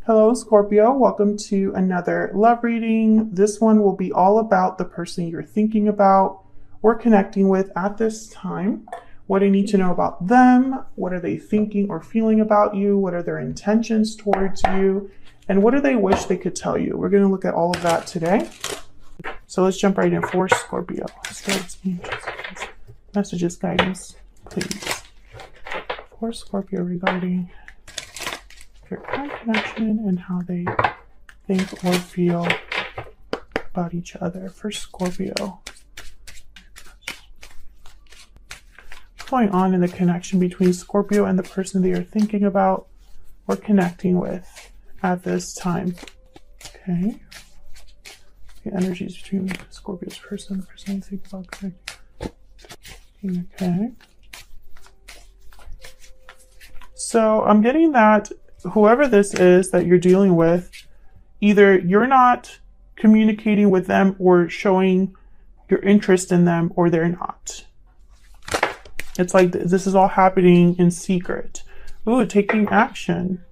Hello, Scorpio. Welcome to another love reading. This one will be all about the person you're thinking about or connecting with at this time. What I need to know about them, what are they thinking or feeling about you, what are their intentions towards you, and what do they wish they could tell you. We're going to look at all of that today. So let's jump right in for Scorpio. Spirits, angels, messages, guidance, please. For Scorpio regarding your current connection and how they think or feel about each other. For Scorpio, what's going on in the connection between Scorpio and the person they are thinking about or connecting with at this time? Okay. The energies between Scorpio's person and the person they think about connecting. Okay. So I'm getting that whoever this is that you're dealing with, either you're not communicating with them or showing your interest in them, or they're not. It's like this is all happening in secret. Ooh, taking action.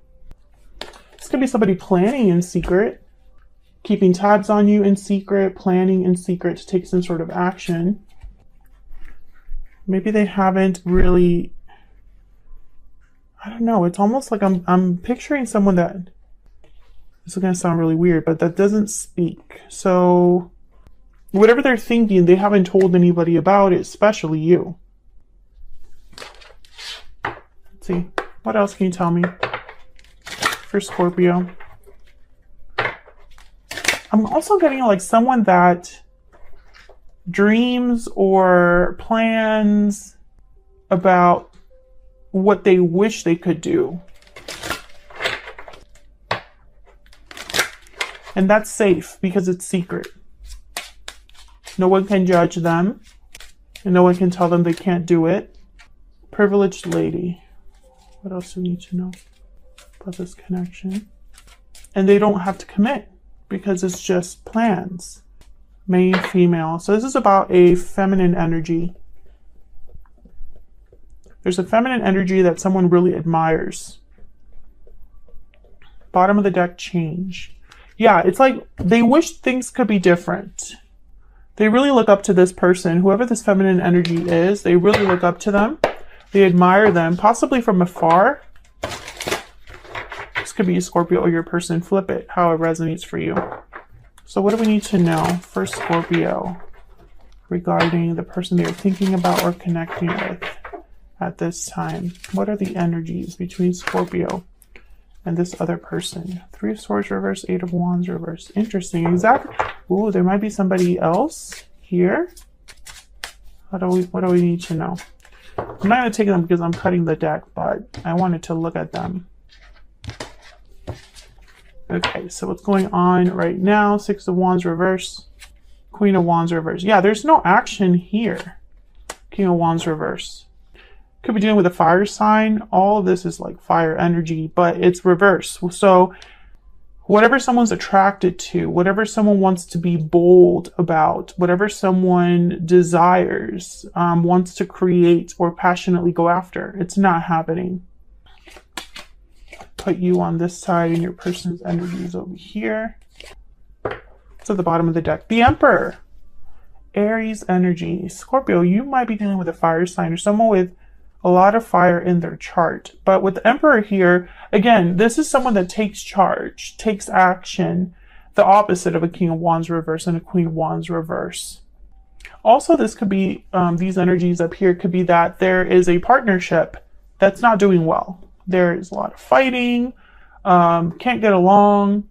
This could be somebody planning in secret, keeping tabs on you in secret, planning in secret to take some sort of action. Maybe they haven't really, I don't know. It's almost like I'm picturing someone that, this is going to sound really weird, but that doesn't speak. So whatever they're thinking, they haven't told anybody about it, especially you. Let's see. What else can you tell me for Scorpio? I'm also getting like someone that dreams or plans about what they wish they could do. And that's safe because it's secret. No one can judge them, and no one can tell them they can't do it. Privileged lady. What else do we need to know about this connection? And they don't have to commit because it's just plans. Male, female. So this is about a feminine energy. There's a feminine energy that someone really admires. Bottom of the deck, change. Yeah, it's like they wish things could be different. They really look up to this person. Whoever this feminine energy is, they really look up to them. They admire them, possibly from afar. This could be a Scorpio or your person. Flip it, how it resonates for you. So what do we need to know for Scorpio regarding the person they're thinking about or connecting with at this time? What are the energies between Scorpio and this other person? 3 of Swords reverse, 8 of Wands reverse. Interesting. Exactly. Ooh, there might be somebody else here. What do we need to know? I'm not going to take them because I'm cutting the deck, but I wanted to look at them. Okay, so what's going on right now? 6 of Wands reverse, Queen of Wands reverse. Yeah, there's no action here. King of Wands reverse. Could be dealing with a fire sign. All of this is like fire energy, but it's reverse. So whatever someone's attracted to, whatever someone wants to be bold about, whatever someone desires, wants to create or passionately go after, it's not happening. Put you on this side and your person's energies over here. It's at the bottom of the deck. The Emperor. Aries energy. Scorpio, you might be dealing with a fire sign or someone with a lot of fire in their chart. But with the Emperor here, again, this is someone that takes charge, takes action, the opposite of a King of Wands reverse and a Queen of Wands reverse. Also, this could be, these energies up here could be that there is a partnership that's not doing well. There is a lot of fighting, can't get along,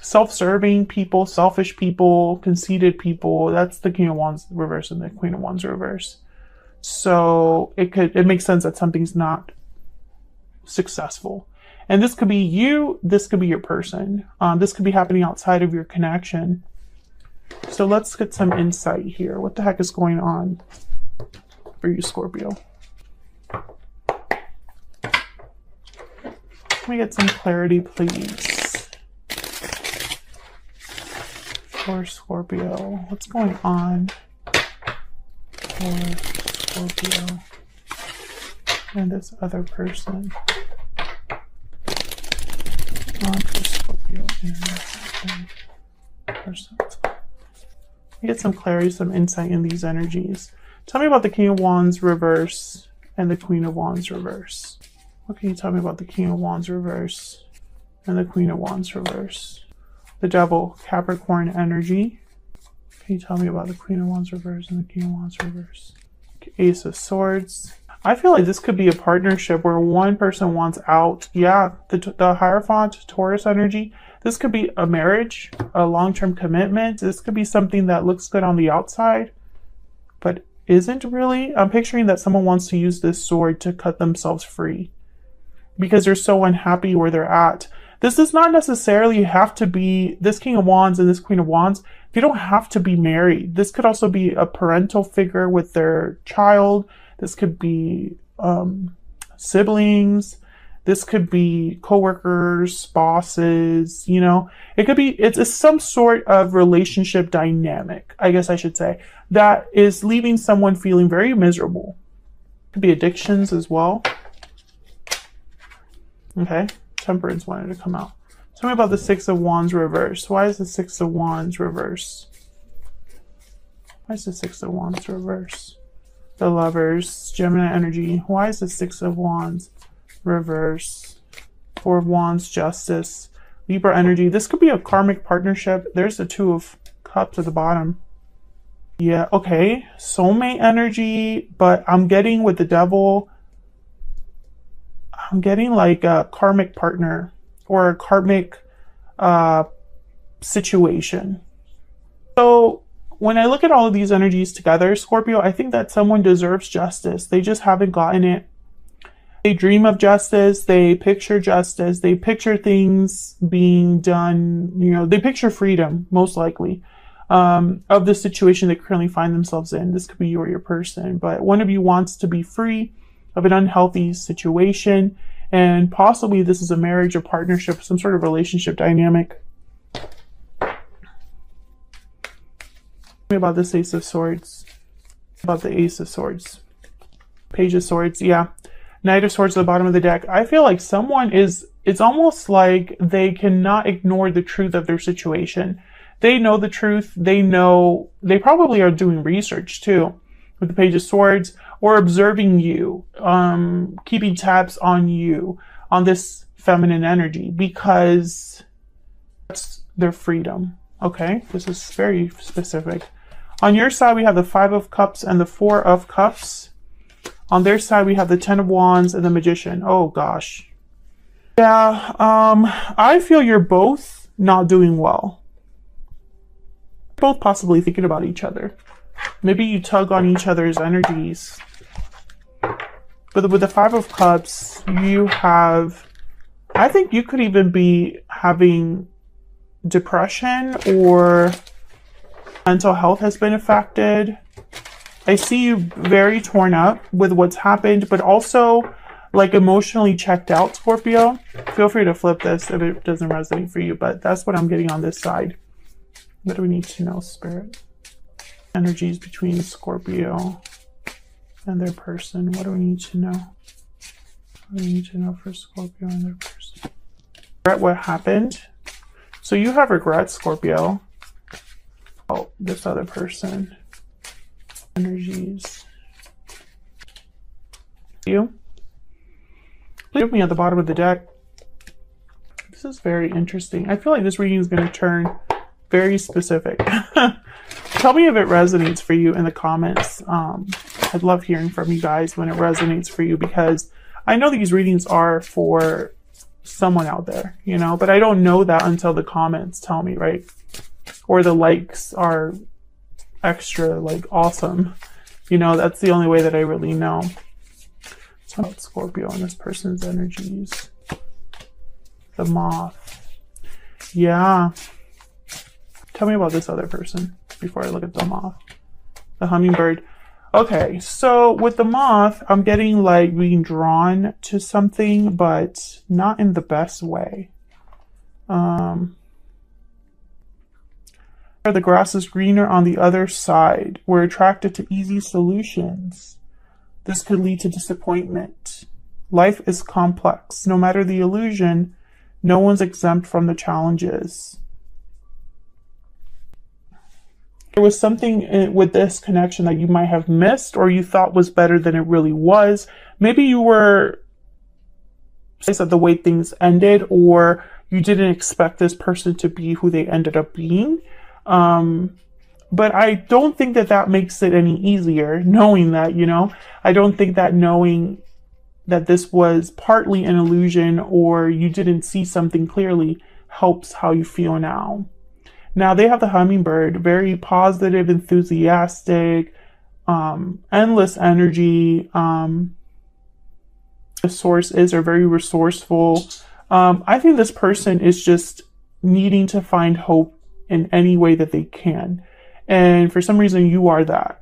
self-serving people, selfish people, conceited people. That's the King of Wands reverse and the Queen of Wands reverse. So it makes sense that something's not successful. And this could be you, this could be your person. This could be happening outside of your connection. So let's get some insight here. What the heck is going on for you, Scorpio? Can we get some clarity, please? For Scorpio, what's going on for Scorpio and this other person? On for person. Get some clarity, some insight in these energies. Tell me about the King of Wands reverse and the Queen of Wands reverse. What can you tell me about the King of Wands reverse and the Queen of Wands reverse? The Devil, Capricorn energy. Can you tell me about the Queen of Wands reverse and the King of Wands reverse? Ace of Swords. I feel like this could be a partnership where one person wants out. Yeah, the Hierophant, Taurus energy. This could be a marriage, a long-term commitment. This could be something that looks good on the outside, but isn't really. I'm picturing that someone wants to use this sword to cut themselves free because they're so unhappy where they're at. This does not necessarily have to be, this King of Wands and this Queen of Wands, they don't have to be married. This could also be a parental figure with their child. This could be siblings. This could be coworkers, bosses, you know. It could be, it's some sort of relationship dynamic, I guess I should say, that is leaving someone feeling very miserable. It could be addictions as well. Okay, Temperance wanted to come out. Tell me about the Six of Wands reverse. Why is the Six of Wands reverse? Why is the Six of Wands reverse? The Lovers, Gemini energy. Why is the Six of Wands reverse? Four of Wands, Justice, Libra energy. This could be a karmic partnership. There's the Two of Cups at the bottom. Yeah, okay. Soulmate energy, but I'm getting with the Devil, I'm getting like a karmic partner or a karmic situation. So when I look at all of these energies together, Scorpio, I think that someone deserves justice. They just haven't gotten it. They dream of justice. They picture justice. They picture things being done. You know, they picture freedom, most likely, of the situation they currently find themselves in. This could be you or your person, but one of you wants to be free of an unhealthy situation. And possibly this is a marriage, a partnership, some sort of relationship dynamic. About this Ace of Swords, about the Ace of Swords, Page of Swords, yeah, Knight of Swords at the bottom of the deck. I feel like someone is, it's almost like they cannot ignore the truth of their situation. They know the truth. They know, they probably are doing research too with the Page of Swords, or observing you, keeping tabs on you, on this feminine energy, because that's their freedom. Okay, this is very specific. On your side, we have the Five of Cups and the Four of Cups. On their side, we have the Ten of Wands and the Magician. Oh, gosh. Yeah, I feel you're both not doing well. Both possibly thinking about each other. Maybe you tug on each other's energies. But with the Five of Cups, you have, I think you could even be having depression, or mental health has been affected. I see you very torn up with what's happened, but also like emotionally checked out, Scorpio. Feel free to flip this if it doesn't resonate for you, but that's what I'm getting on this side. What do we need to know, Spirit? Energies between Scorpio and their person. What do we need to know? What do we need to know for Scorpio and their person? Regret what happened. So you have regrets, Scorpio. Oh, this other person. Energies. You. Leave me at the bottom of the deck. This is very interesting. I feel like this reading is going to turn very specific. Tell me if it resonates for you in the comments. I'd love hearing from you guys when it resonates for you, because I know these readings are for someone out there, you know, but I don't know that until the comments tell me, right? Or the likes are extra, like, awesome. You know, that's the only way that I really know. It's about Scorpio and this person's energies. The Moth. Yeah. Tell me about this other person before I look at the Moth. The Hummingbird. Okay, so with the Moth, I'm getting like being drawn to something, but not in the best way. The grass is greener on the other side. We're attracted to easy solutions. This could lead to disappointment. Life is complex. No matter the illusion, no one's exempt from the challenges. there was something with this connection that you might have missed or you thought was better than it really was. Maybe you were at the way things ended, or you didn't expect this person to be who they ended up being. But I don't think that that makes it any easier knowing that, you know. I don't think that knowing that this was partly an illusion or you didn't see something clearly helps how you feel now. Now they have the hummingbird, very positive, enthusiastic, endless energy. The source is are very resourceful. I think this person is just needing to find hope in any way that they can. And for some reason you are that.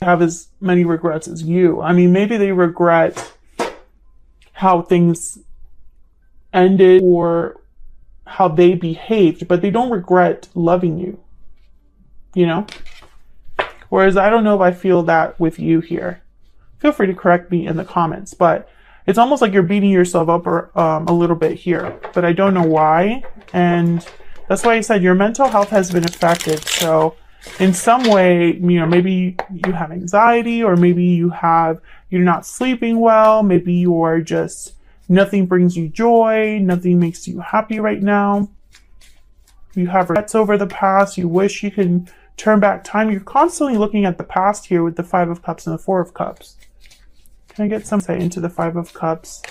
Have as many regrets as you. I mean, maybe they regret how things ended or how they behaved, but they don't regret loving you, you know? Whereas I don't know if I feel that with you here. Feel free to correct me in the comments, but it's almost like you're beating yourself up a little bit here, but I don't know why. And that's why I said your mental health has been affected. So in some way, you know, maybe you have anxiety, or maybe you're not sleeping well. Maybe you are just, nothing brings you joy. Nothing makes you happy right now. You have regrets over the past. You wish you could turn back time. You're constantly looking at the past here with the 5 of Cups and the 4 of Cups. Can I get some insight into the 5 of Cups?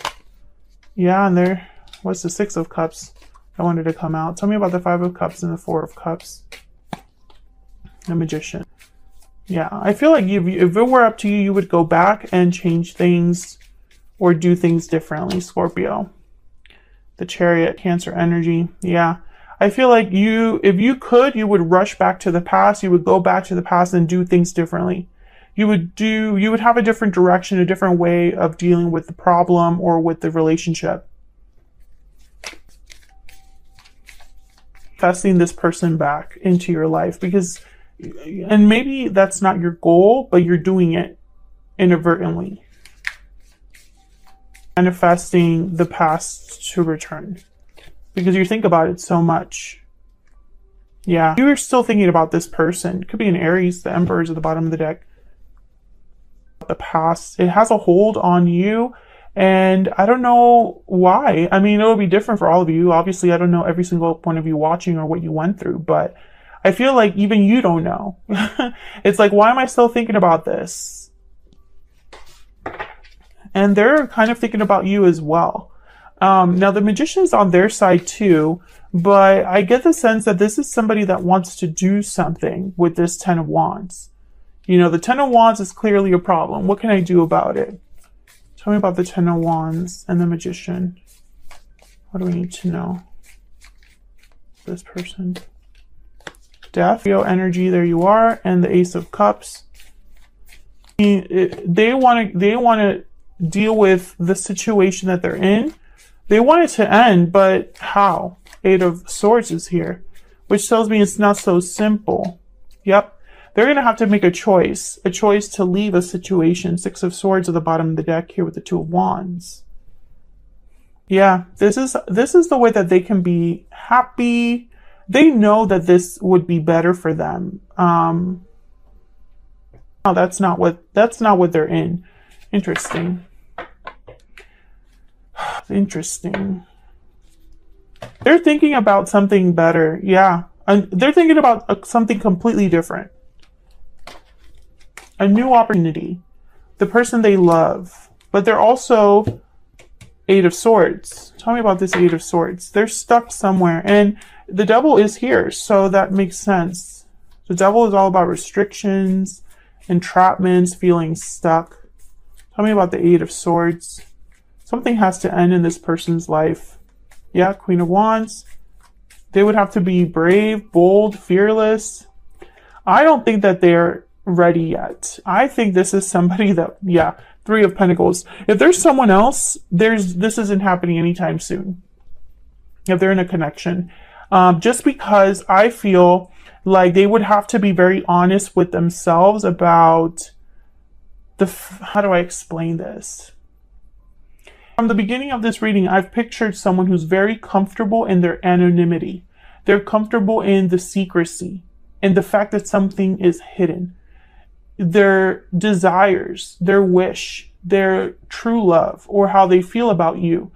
Yeah, and there was the 6 of Cups. I wanted to come out. Tell me about the 5 of Cups and the 4 of Cups. The Magician. Yeah, I feel like if it were up to you, you would go back and change things or do things differently, Scorpio. The Chariot, Cancer energy. Yeah, I feel like if you could, you would rush back to the past. You would go back to the past and do things differently. You would have a different direction, a different way of dealing with the problem or with the relationship. Manifesting this person back into your life, because, and maybe that's not your goal, but you're doing it inadvertently. Manifesting the past to return, because you think about it so much. Yeah, you're still thinking about this person. It could be an Aries. The Emperor is at the bottom of the deck. The past, it has a hold on you, and I don't know why. I mean, it'll be different for all of you. Obviously, I don't know every single point of you watching or what you went through, but I feel like even you don't know. It's like, why am I still thinking about this? And they're kind of thinking about you as well. Now the Magician's on their side too, but I get the sense that this is somebody that wants to do something with this 10 of Wands. You know, the 10 of Wands is clearly a problem. What can I do about it? Tell me about the 10 of Wands and the Magician. What do we need to know? This person. Death, Leo energy, there you are, and the Ace of Cups. They want to deal with the situation that they're in. They want it to end, but how? 8 of Swords is here, which tells me it's not so simple. Yep. They're going to have to make a choice to leave a situation. 6 of Swords at the bottom of the deck here with the 2 of Wands. Yeah, this is the way that they can be happy. They know that this would be better for them. No, that's not what they're in. Interesting. Interesting. They're thinking about something better. Yeah, and they're thinking about something completely different. A new opportunity, the person they love, but they're also 8 of Swords. Tell me about this 8 of Swords. They're stuck somewhere, and the Devil is here, so that makes sense. The Devil is all about restrictions, entrapments, feeling stuck. Tell me about the 8 of Swords. Something has to end in this person's life. Yeah, Queen of Wands. They would have to be brave, bold, fearless. I don't think that they're ready yet. I think this is somebody that, yeah, 3 of Pentacles. If there's someone else, this isn't happening anytime soon. If they're in a connection. Just because I feel like they would have to be very honest with themselves about how do I explain this? From the beginning of this reading, I've pictured someone who's very comfortable in their anonymity. They're comfortable in the secrecy. and the fact that something is hidden. Their desires, their wish, their true love, or how they feel about you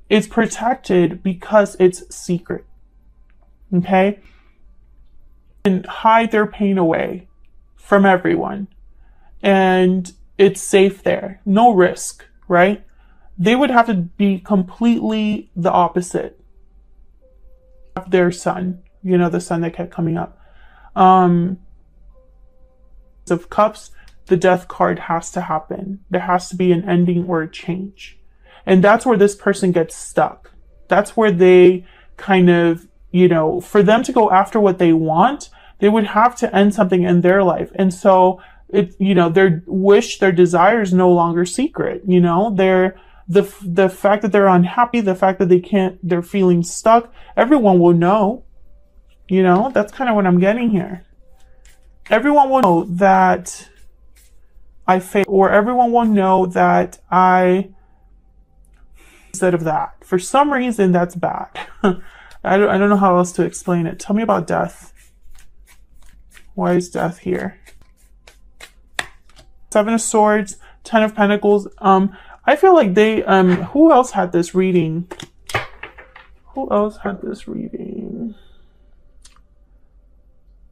is protected because it's secret. Okay? And hide their pain away from everyone. And it's safe there. No risk, right? They would have to be completely the opposite of their sun. You know, the sun that kept coming up. Of Cups, the Death card has to happen. There has to be an ending or a change. And that's where this person gets stuck. That's where they kind of, you know, for them to go after what they want, they would have to end something in their life. And so it, you know, their wish, their desire is no longer secret. You know, the fact that they're unhappy, the fact that they're feeling stuck, everyone will know. You know, that's kind of what I'm getting here. Everyone will know that I failed, or everyone will know that instead of that. For some reason, that's bad. I don't know how else to explain it. Tell me about death. Why is death here? 7 of Swords, 10 of Pentacles. I feel like they, who else had this reading? Who else had this reading?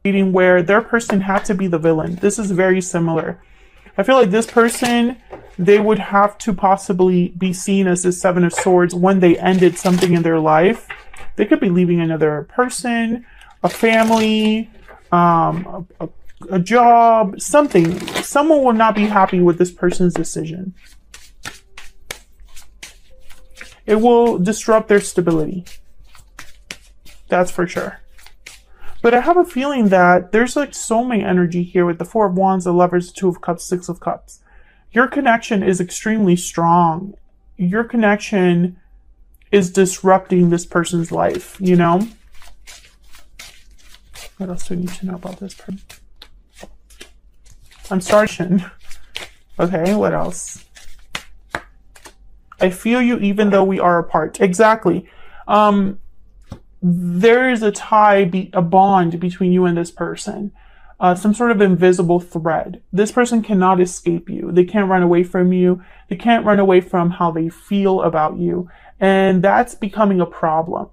Reading where their person had to be the villain. This is very similar. I feel like this person, they would have to possibly be seen as the 7 of Swords when they ended something in their life. They could be leaving another person, a family, a job, something. Someone will not be happy with this person's decision. It will disrupt their stability. That's for sure. But I have a feeling that there's like soulmate energy here with the 4 of Wands, the Lovers, 2 of Cups, 6 of Cups. Your connection is extremely strong. Your connection is disrupting this person's life, you know? What else do we need to know about this person? I'm starting. Okay, what else? I feel you even though we are apart. Exactly. There is a tie, a bond between you and this person. Some sort of invisible thread. This person cannot escape you. They can't run away from you. They can't run away from how they feel about you. And that's becoming a problem.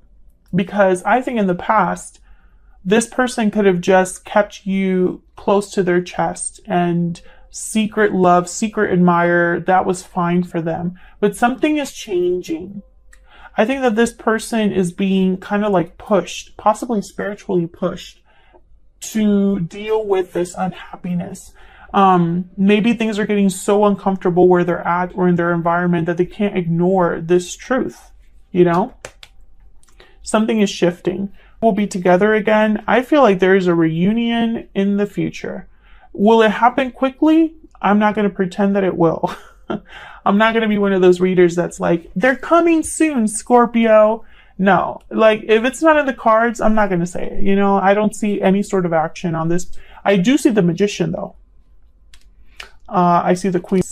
Because I think in the past, this person could have just kept you close to their chest and secret love, secret admire. That was fine for them. But something is changing. I think that this person is being kind of like pushed, possibly spiritually pushed, to deal with this unhappiness. Maybe things are getting so uncomfortable where they're at or in their environment that they can't ignore this truth, you know? Something is shifting. We'll be together again. I feel like there is a reunion in the future. Will it happen quickly? I'm not going to pretend that it will. I'm not going to be one of those readers that's like, they're coming soon, Scorpio. No, like if it's not in the cards, I'm not going to say it. You know, I don't see any sort of action on this. I do see the Magician though. I see the Queen,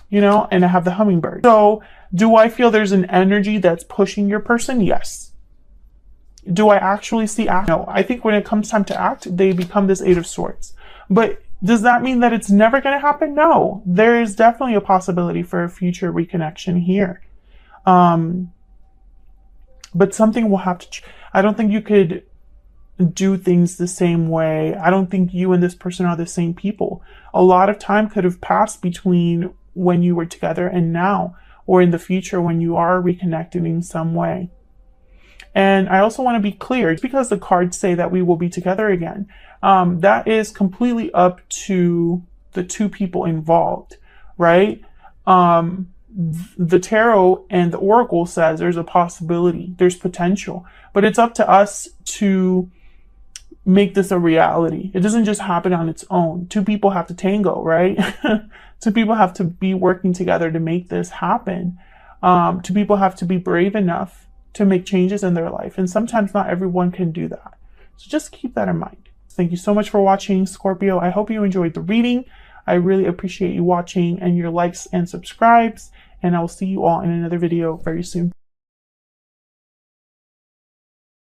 you know, and I have the Hummingbird. So do I feel there's an energy that's pushing your person? Yes. Do I actually see act? No, I think when it comes time to act, they become this 8 of Swords. But does that mean that it's never going to happen? No, there is definitely a possibility for a future reconnection here. But something will have to, I don't think you could do things the same way. I don't think you and this person are the same people. A lot of time could have passed between when you were together and now, or in the future when you are reconnected in some way. And I also want to be clear, because the cards say that we will be together again, that is completely up to the 2 people involved, right? The tarot and the oracle says there's a possibility, there's potential, but it's up to us to make this a reality. It doesn't just happen on its own. 2 people have to tango, right? 2 people have to be working together to make this happen. 2 people have to be brave enough to make changes in their life. And sometimes not everyone can do that. So just keep that in mind. Thank you so much for watching, Scorpio. I hope you enjoyed the reading. I really appreciate you watching and your likes and subscribes. And I will see you all in another video very soon.